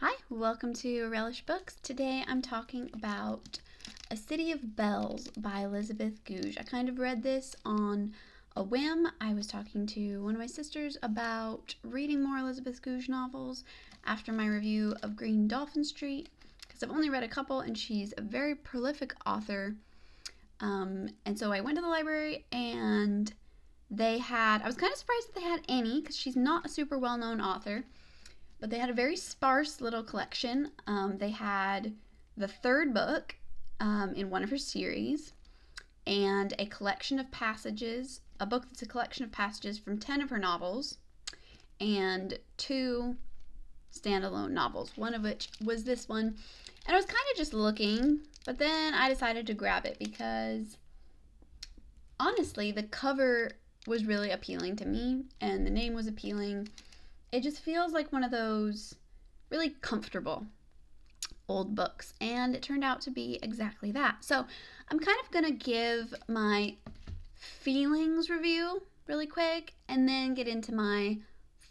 Hi, welcome to Relish Books. Today I'm talking about A City of Bells by Elizabeth Goudge. I kind of read this on a whim. I was talking to one of my sisters about reading more Elizabeth Goudge novels after my review of Green Dolphin Street, because I've only read a couple and she's a very prolific author. And so I went to the library and I was kind of surprised that they had any, because she's not a super well-known author. But they had a very sparse little collection. They had the third book in one of her series, and a collection of passages, a book that's a collection of passages from 10 of her novels, and 2 standalone novels, one of which was this one. And I was kind of just looking, but then I decided to grab it because, honestly, the cover was really appealing to me, and the name was appealing. It just feels like one of those really comfortable old books, and it turned out to be exactly that. So I'm kind of going to give my feelings review really quick and then get into my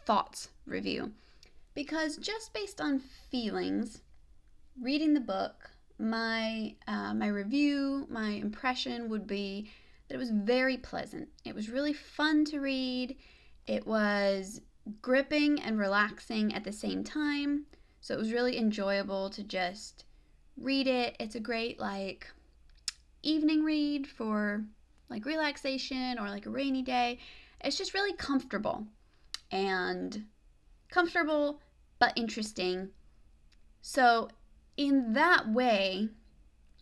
thoughts review. Because just based on feelings, reading the book, my review, my impression would be that it was very pleasant. It was really fun to read. It was gripping and relaxing at the same time, so it was really enjoyable to just read it. It's a great evening read for relaxation or a rainy day. It's just really comfortable but interesting. So in that way,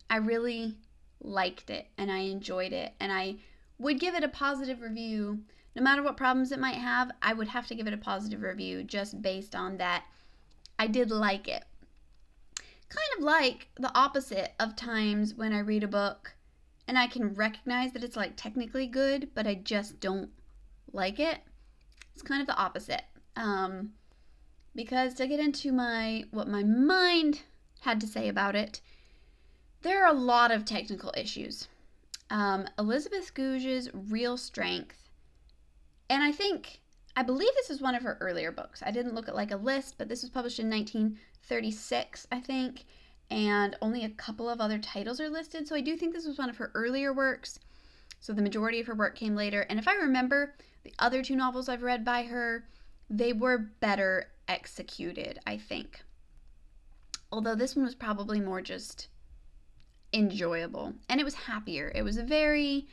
I really liked it and I enjoyed it, and I would give it a positive review. No matter what problems it might have, I would have to give it a positive review just based on that. I did like it. Kind of like the opposite of times when I read a book and I can recognize that it's technically good, but I just don't like it. It's kind of the opposite. Because to get into what my mind had to say about it, there are a lot of technical issues. Elizabeth Goudge's real strength, and I believe this is one of her earlier books. I didn't look at a list, but this was published in 1936, I think, and only a couple of other titles are listed. So I do think this was one of her earlier works. So the majority of her work came later. And if I remember, the other 2 novels I've read by her, they were better executed, I think. Although this one was probably more just enjoyable, and it was happier. It was a very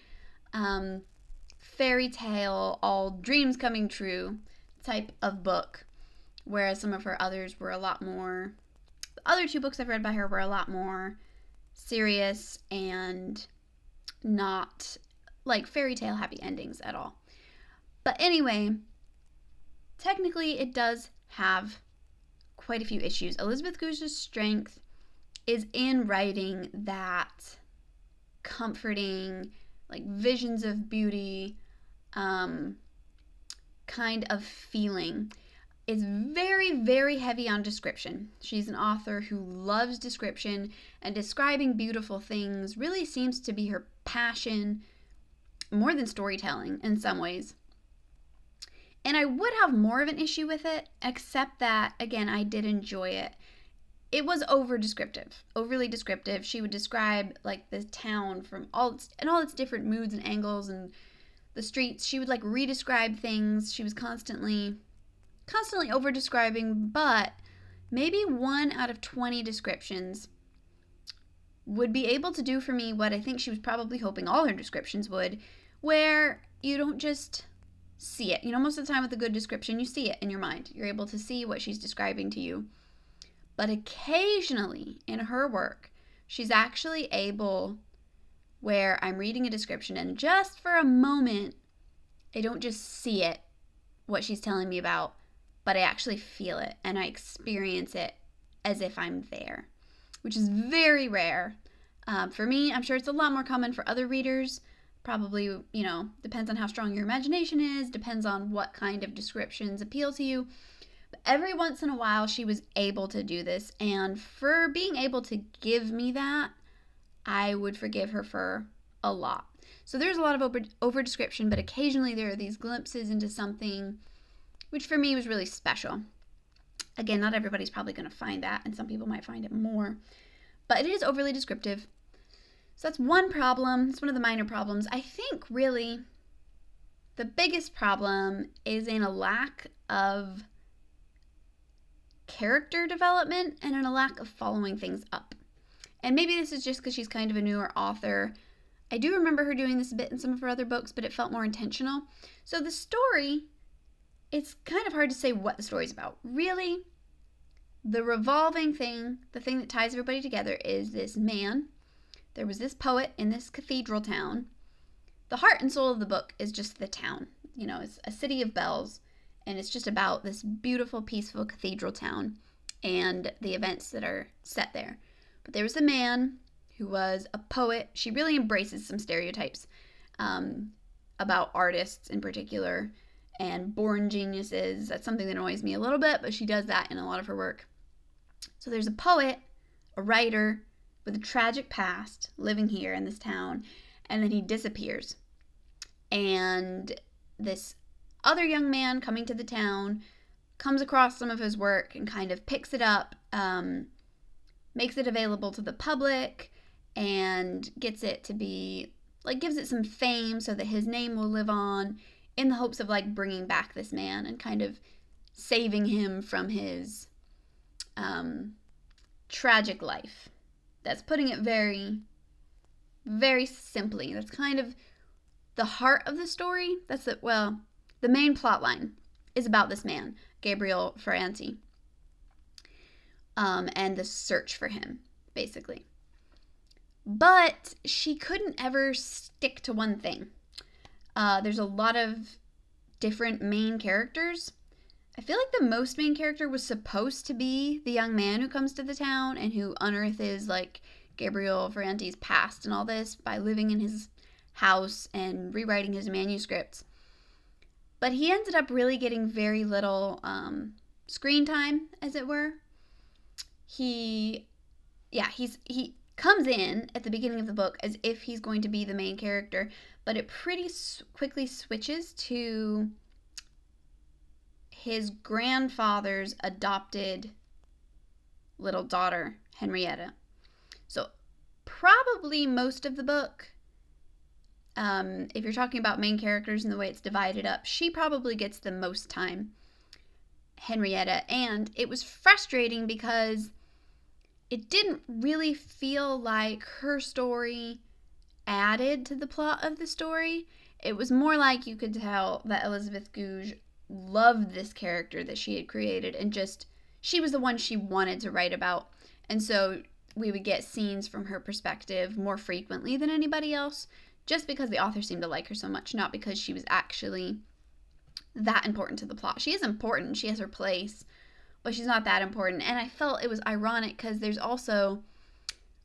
fairy tale, all dreams coming true type of book, whereas some of her others were a lot more, the other 2 books I've read by her were a lot more serious and not fairy tale happy endings at all. But anyway, technically it does have quite a few issues. Elizabeth Goudge's strength is in writing that comforting, visions of beauty kind of feeling. It's very, very heavy on description. She's an author who loves description, and describing beautiful things really seems to be her passion more than storytelling in some ways. And I would have more of an issue with it, except that, again, I did enjoy it. It was overly descriptive. She would describe the town from all its different moods and angles, and the streets. She would re-describe things. She was constantly over describing, but maybe 1 out of 20 descriptions would be able to do for me what I think she was probably hoping all her descriptions would, where you don't just see it. Most of the time with a good description, you see it in your mind. You're able to see what she's describing to you. But occasionally in her work, she's actually able, where I'm reading a description and just for a moment, I don't just see it, what she's telling me about, but I actually feel it and I experience it as if I'm there, which is very rare. For me, I'm sure it's a lot more common for other readers. Probably, depends on how strong your imagination is, depends on what kind of descriptions appeal to you. But every once in a while, she was able to do this, and for being able to give me that, I would forgive her for a lot. So there's a lot of over description, but occasionally there are these glimpses into something which for me was really special. Again, not everybody's probably going to find that, and some people might find it more. But it is overly descriptive. So that's one problem. It's one of the minor problems. I think really the biggest problem is in a lack of character development and in a lack of following things up. And maybe this is just because she's kind of a newer author. I do remember her doing this a bit in some of her other books, but it felt more intentional. So the story, it's kind of hard to say what the story's about. Really, the revolving thing, the thing that ties everybody together is this man. There was this poet in this cathedral town. The heart and soul of the book is just the town. You know, it's a city of bells, and it's just about this beautiful, peaceful cathedral town and the events that are set there. But there was a man who was a poet. She really embraces some stereotypes about artists in particular and born geniuses. That's something that annoys me a little bit, but she does that in a lot of her work. So there's a poet, a writer with a tragic past living here in this town, and then he disappears. And this other young man coming to the town comes across some of his work and kind of picks it up, makes it available to the public, and gets it to be, like, gives it some fame so that his name will live on, in the hopes of, like, bringing back this man and kind of saving him from his tragic life. That's putting it very, very simply. That's kind of the heart of the story. The main plot line is about this man, Gabriel Ferranti, and the search for him, basically. But she couldn't ever stick to one thing. There's a lot of different main characters. I feel like the most main character was supposed to be the young man who comes to the town and who unearths, like, Gabriel Ferranti's past and all this by living in his house and rewriting his manuscripts. But he ended up really getting very little screen time, as it were. He comes in at the beginning of the book as if he's going to be the main character, but it pretty quickly switches to his grandfather's adopted little daughter, Henrietta. So probably most of the book, if you're talking about main characters and the way it's divided up, she probably gets the most time, Henrietta. And it was frustrating because it didn't really feel like her story added to the plot of the story. It was more like you could tell that Elizabeth Goudge loved this character that she had created, and just, she was the one she wanted to write about. And so we would get scenes from her perspective more frequently than anybody else, just because the author seemed to like her so much, not because she was actually that important to the plot. She is important, she has her place, but she's not that important. And I felt it was ironic because there's also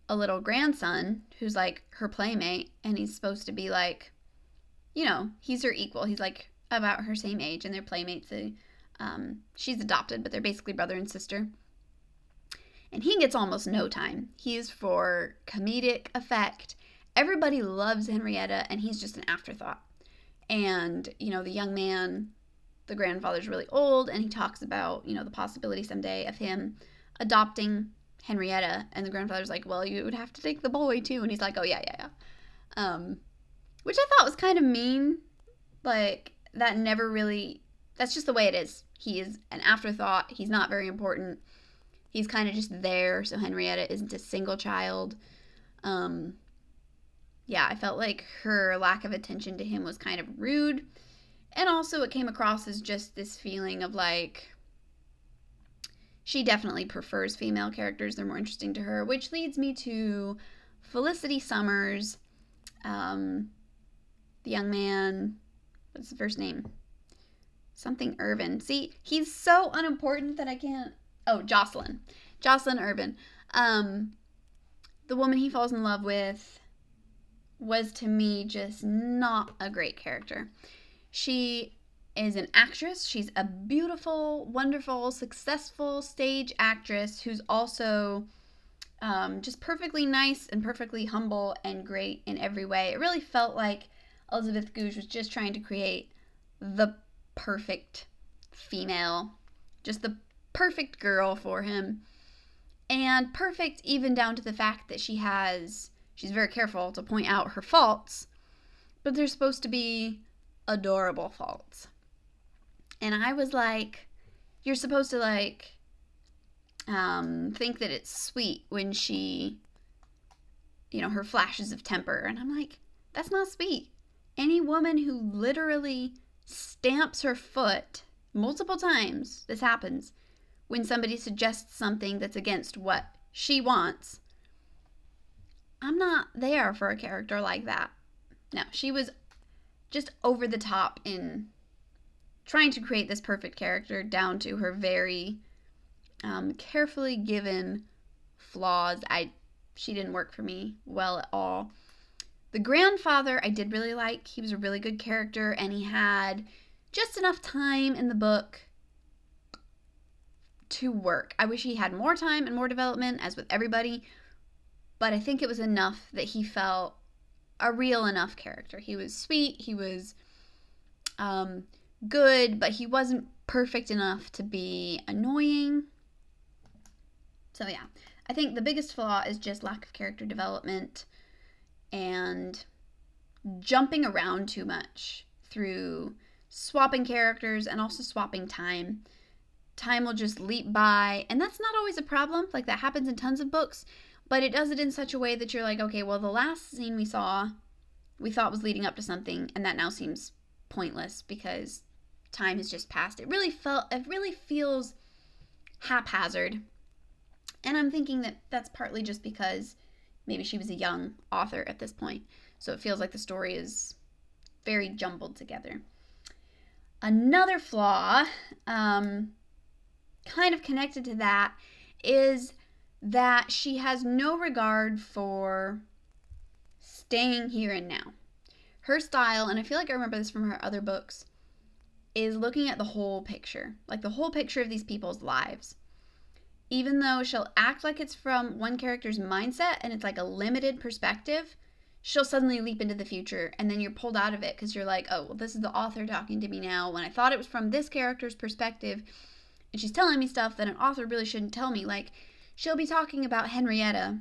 a little grandson who's like her playmate, and he's supposed to be like, you know, he's her equal. He's like about her same age, and they're playmates. She's adopted, but they're basically brother and sister. And he gets almost no time. He's for comedic effect. Everybody loves Henrietta, and he's just an afterthought. And, you know, the young man, the grandfather's really old, and he talks about, you know, the possibility someday of him adopting Henrietta. And the grandfather's like, well, you would have to take the boy too. And he's like, oh, yeah. Which I thought was kind of mean. Like, that never really, that's just the way it is. He is an afterthought. He's not very important. He's kind of just there, so Henrietta isn't a single child. I felt like her lack of attention to him was kind of rude. And also it came across as just this feeling of like, she definitely prefers female characters. They're more interesting to her, which leads me to Felicity Summers, the young man. What's the first name? Something Irvin. See, he's so unimportant that I can't. Oh, Jocelyn. Jocelyn Irvin. The woman he falls in love with was, to me, just not a great character. She is an actress. She's a beautiful, wonderful, successful stage actress who's also just perfectly nice and perfectly humble and great in every way. It really felt like Elizabeth Goudge was just trying to create the perfect female, just the perfect girl for him. And perfect even down to the fact that she's very careful to point out her faults, but they're supposed to be adorable faults. And I was like, you're supposed to like think that it's sweet when she, her flashes of temper. And I'm like, that's not sweet. Any woman who literally stamps her foot multiple times, this happens, when somebody suggests something that's against what she wants, I'm not there for a character like that. No, she was just over the top in trying to create this perfect character down to her very carefully given flaws. She didn't work for me well at all. The grandfather I did really like. He was a really good character, and he had just enough time in the book to work. I wish he had more time and more development, as with everybody, but I think it was enough that he felt a real enough character. He was sweet, he was good, but he wasn't perfect enough to be annoying. So yeah, I think the biggest flaw is just lack of character development and jumping around too much through swapping characters and also swapping time. Time will just leap by, and that's not always a problem. Like, that happens in tons of books, but it does it in such a way that you're like, okay, well, the last scene we thought was leading up to something, and that now seems pointless because time has just passed. It really feels haphazard. And I'm thinking that that's partly just because maybe she was a young author at this point, so it feels like the story is very jumbled together. Another flaw, kind of connected to that, is that she has no regard for staying here and now. Her style, and I feel like I remember this from her other books, is looking at the whole picture, like the whole picture of these people's lives. Even though she'll act like it's from one character's mindset and it's like a limited perspective, she'll suddenly leap into the future, and then you're pulled out of it because you're like, oh, well, this is the author talking to me now when I thought it was from this character's perspective, and she's telling me stuff that an author really shouldn't tell me. Like, she'll be talking about Henrietta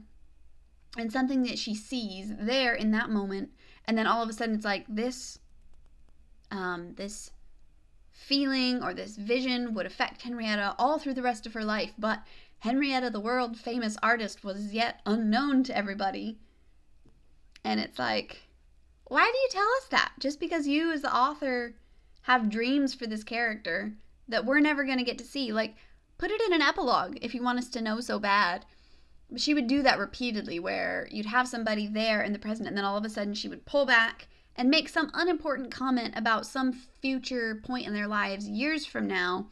and something that she sees there in that moment, and then all of a sudden it's like this feeling or this vision would affect Henrietta all through the rest of her life, but Henrietta, the world famous artist, was yet unknown to everybody. And it's like, why do you tell us that? Just because you as the author have dreams for this character that we're never going to get to see. Like, put it in an epilogue if you want us to know so bad. But she would do that repeatedly, where you'd have somebody there in the present, and then all of a sudden she would pull back and make some unimportant comment about some future point in their lives years from now.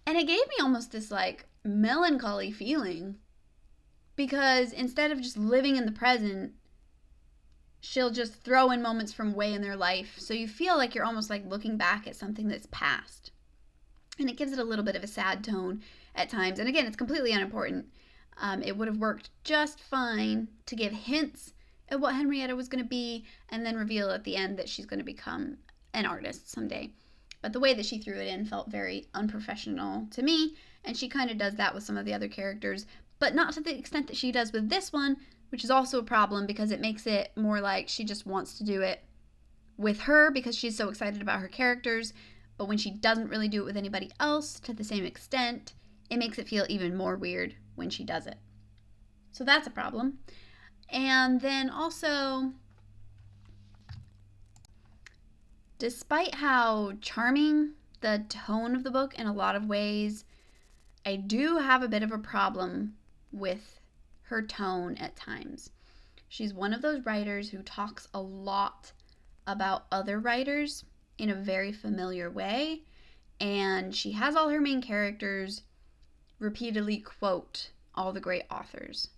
And it gave me almost this like melancholy feeling, because instead of just living in the present, she'll just throw in moments from way in their life, so you feel like you're almost like looking back at something that's past. And it gives it a little bit of a sad tone at times. And again, it's completely unimportant. It would have worked just fine to give hints at what Henrietta was going to be, and then reveal at the end that she's going to become an artist someday. But the way that she threw it in felt very unprofessional to me, and she kind of does that with some of the other characters, but not to the extent that she does with this one, which is also a problem because it makes it more like she just wants to do it with her because she's so excited about her characters, but when she doesn't really do it with anybody else to the same extent, it makes it feel even more weird when she does it. So that's a problem. And then also, despite how charming the tone of the book in a lot of ways, I do have a bit of a problem with her tone at times. She's one of those writers who talks a lot about other writers in a very familiar way, and she has all her main characters repeatedly quote all the great authors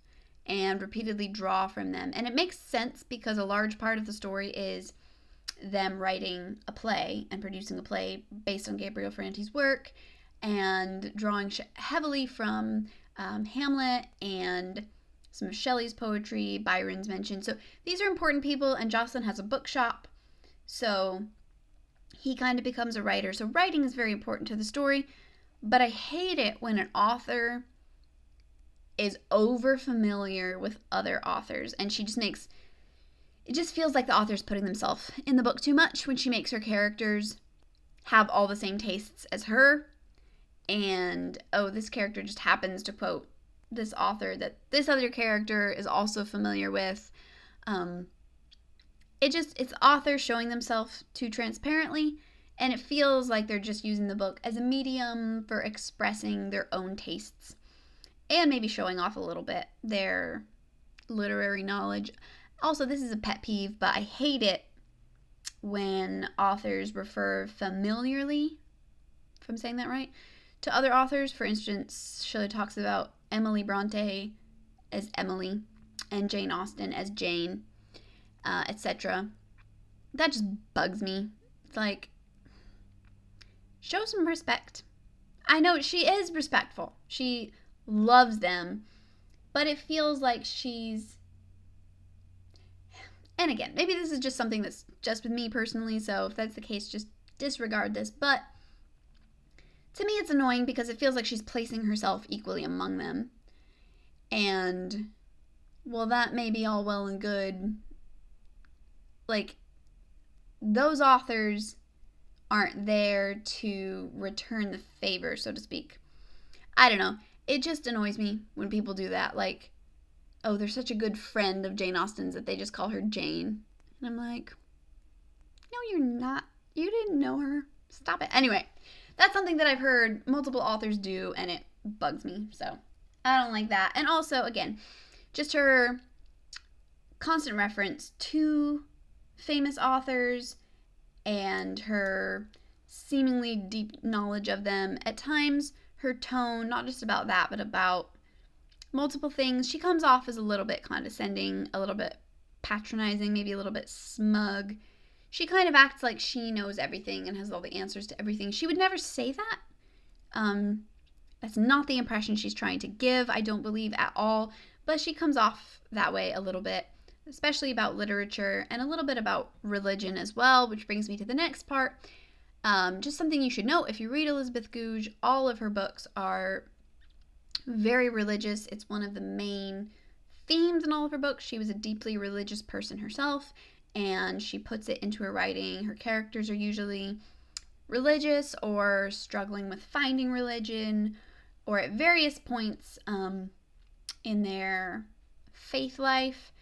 and repeatedly draw from them. And it makes sense because a large part of the story is them writing a play and producing a play based on Gabriel Ferrante's work and drawing heavily from Hamlet and some of Shelley's poetry, Byron's mentioned. So these are important people, and Jocelyn has a bookshop, so he kind of becomes a writer. So writing is very important to the story, But I hate it when an author is over familiar with other authors, and it just feels like the author's putting themselves in the book too much when she makes her characters have all the same tastes as her. And, oh, this character just happens to quote this author that this other character is also familiar with. It's authors showing themselves too transparently, and it feels like they're just using the book as a medium for expressing their own tastes and maybe showing off a little bit their literary knowledge. Also, this is a pet peeve, but I hate it when authors refer familiarly, if I'm saying that right, to other authors. For instance, Shelley talks about Emily Bronte as Emily and Jane Austen as Jane, etc. That just bugs me. It's like, show some respect. I know she is respectful. She loves them, but it feels like she's... And again, maybe this is just something that's just with me personally, so if that's the case, just disregard this. But to me, it's annoying because it feels like she's placing herself equally among them. And, well, that may be all well and good. Like, those authors aren't there to return the favor, so to speak. I don't know. It just annoys me when people do that. Like, oh, they're such a good friend of Jane Austen's that they just call her Jane. And I'm like, no, you're not. You didn't know her. Stop it. Anyway, that's something that I've heard multiple authors do, and it bugs me. So I don't like that. And also, again, just her constant reference to famous authors and her seemingly deep knowledge of them. At times, her tone, not just about that, but about multiple things, she comes off as a little bit condescending, a little bit patronizing, maybe a little bit smug. She kind of acts like she knows everything and has all the answers to everything. She would never say that. That's not the impression she's trying to give, I don't believe at all. But she comes off that way a little bit, especially about literature and a little bit about religion as well, which brings me to the next part. Just something you should know, if you read Elizabeth Goudge, all of her books are very religious. It's one of the main themes in all of her books. She was a deeply religious person herself, and she puts it into her writing. Her characters are usually religious or struggling with finding religion, or at various points in their faith life,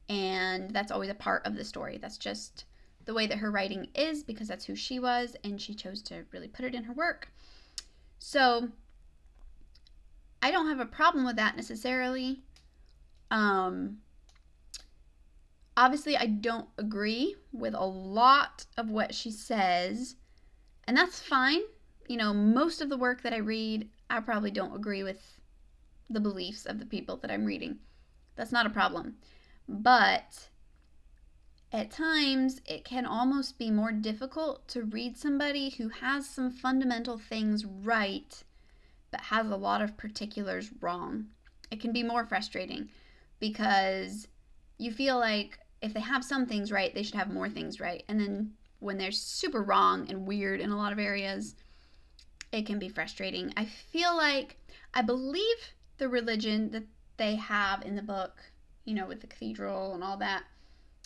and that's always a part of the story. That's just the way that her writing is, because that's who she was, and she chose to really put it in her work. So I don't have a problem with that necessarily. Obviously, I don't agree with a lot of what she says, and that's fine. You know, most of the work that I read, I probably don't agree with the beliefs of the people that I'm reading. That's not a problem. But at times, it can almost be more difficult to read somebody who has some fundamental things right, but has a lot of particulars wrong. It can be more frustrating because you feel like if they have some things right, they should have more things right. And then when they're super wrong and weird in a lot of areas, it can be frustrating. I believe the religion that they have in the book, you know, with the cathedral and all that,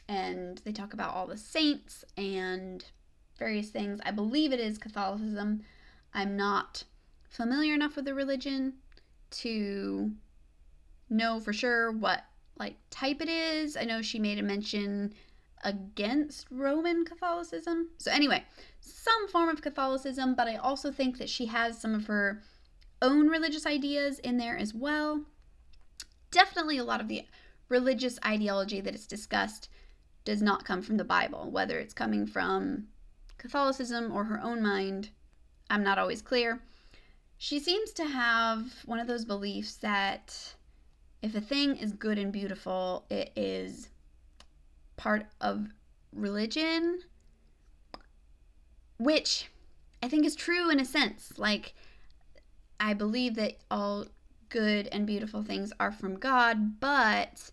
and they talk about all the saints and various things. I believe it is Catholicism. I'm not familiar enough with the religion to know for sure what type it is. I know she made a mention against Roman Catholicism. So anyway, some form of Catholicism, but I also think that she has some of her own religious ideas in there as well. Definitely a lot of the religious ideology that is discussed does not come from the Bible. Whether it's coming from Catholicism or her own mind, I'm not always clear. She seems to have one of those beliefs that if a thing is good and beautiful, it is part of religion, which I think is true in a sense. Like, I believe that all good and beautiful things are from God, but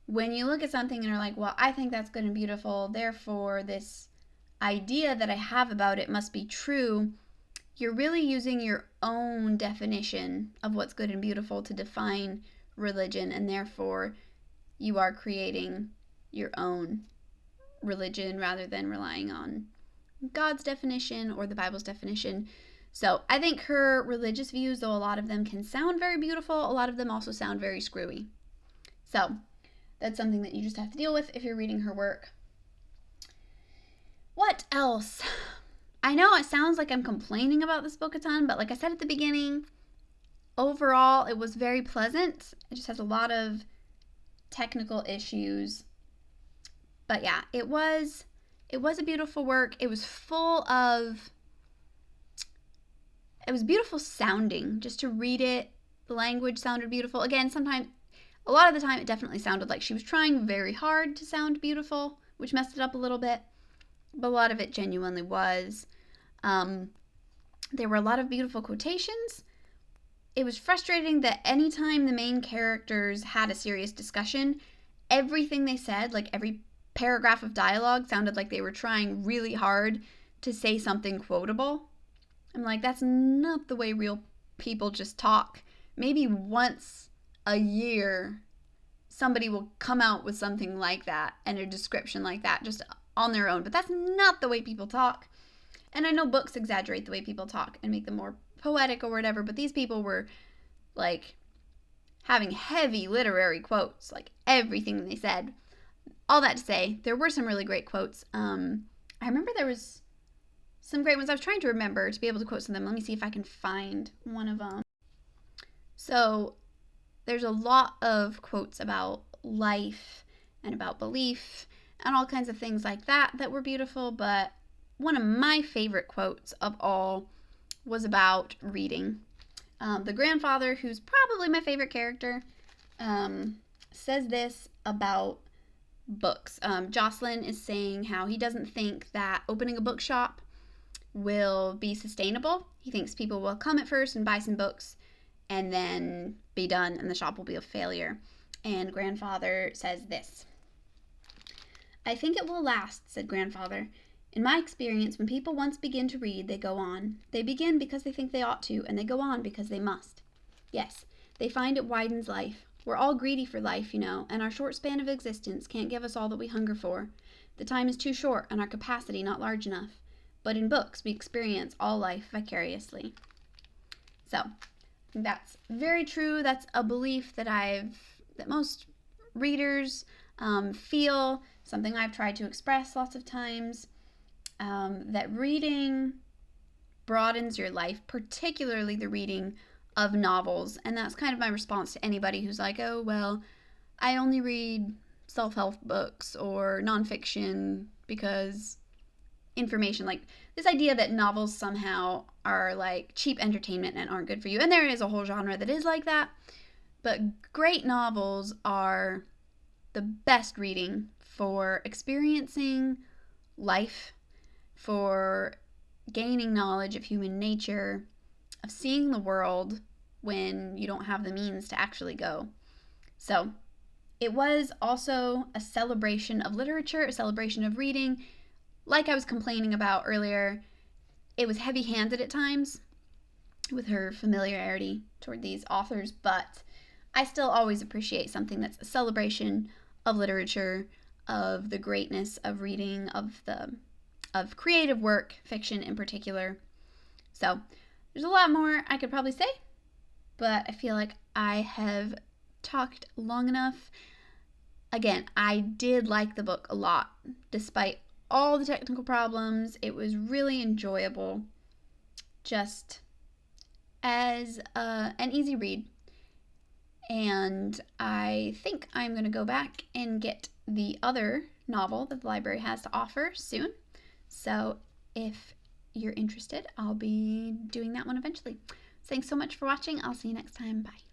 when you look at something and are like, well, I think that's good and beautiful, therefore this idea that I have about it must be true, you're really using your own definition of what's good and beautiful to define religion, and therefore you are creating your own religion rather than relying on God's definition or the Bible's definition. So I think her religious views, though a lot of them can sound very beautiful, a lot of them also sound very screwy. So that's something that you just have to deal with if you're reading her work. What else? I know it sounds like I'm complaining about this book a ton, but like I said at the beginning, overall it was very pleasant. It just has a lot of technical issues. But yeah, it was a beautiful work. It was beautiful sounding. Just to read it, the language sounded beautiful. Again, a lot of the time it definitely sounded like she was trying very hard to sound beautiful, which messed it up a little bit. But a lot of it genuinely was. There were a lot of beautiful quotations. It was frustrating that anytime the main characters had a serious discussion, everything they said, like every paragraph of dialogue, sounded like they were trying really hard to say something quotable. I'm like, that's not the way real people just talk. Maybe once a year, somebody will come out with something like that and a description like that just on their own. But that's not the way people talk. And I know books exaggerate the way people talk and make them more poetic or whatever, but these people were like having heavy literary quotes, like everything they said. All that to say, there were some really great quotes. I remember there was some great ones. I was trying to remember to be able to quote some of them. Let me see if I can find one of them. So there's a lot of quotes about life and about belief and all kinds of things like that that were beautiful, but one of my favorite quotes of all was about reading. The grandfather, who's probably my favorite character, says this about books. Jocelyn is saying how he doesn't think that opening a bookshop will be sustainable. He thinks people will come at first and buy some books and then be done and the shop will be a failure. And grandfather says this: "I think it will last," said grandfather. "In my experience, when people once begin to read, they go on. They begin because they think they ought to, and they go on because they must. Yes, they find it widens life. We're all greedy for life, you know, and our short span of existence can't give us all that we hunger for. The time is too short and our capacity not large enough. But in books, we experience all life vicariously." So, that's very true. That's a belief that most readers feel, something I've tried to express lots of times. That reading broadens your life, particularly the reading of novels. And that's kind of my response to anybody who's like, oh, well, I only read self-help books or nonfiction because information, like this idea that novels somehow are like cheap entertainment and aren't good for you. And there is a whole genre that is like that. But great novels are the best reading for experiencing life, for gaining knowledge of human nature, of seeing the world when you don't have the means to actually go. So it was also a celebration of literature, a celebration of reading. Like I was complaining about earlier, it was heavy-handed at times with her familiarity toward these authors, but I still always appreciate something that's a celebration of literature, of the greatness of reading, of creative work, fiction in particular. So there's a lot more I could probably say, but I feel like I have talked long enough. Again, I did like the book a lot, despite all the technical problems. It was really enjoyable, just as an easy read. And I think I'm going to go back and get the other novel that the library has to offer soon. So if you're interested, I'll be doing that one eventually. Thanks so much for watching. I'll see you next time. Bye.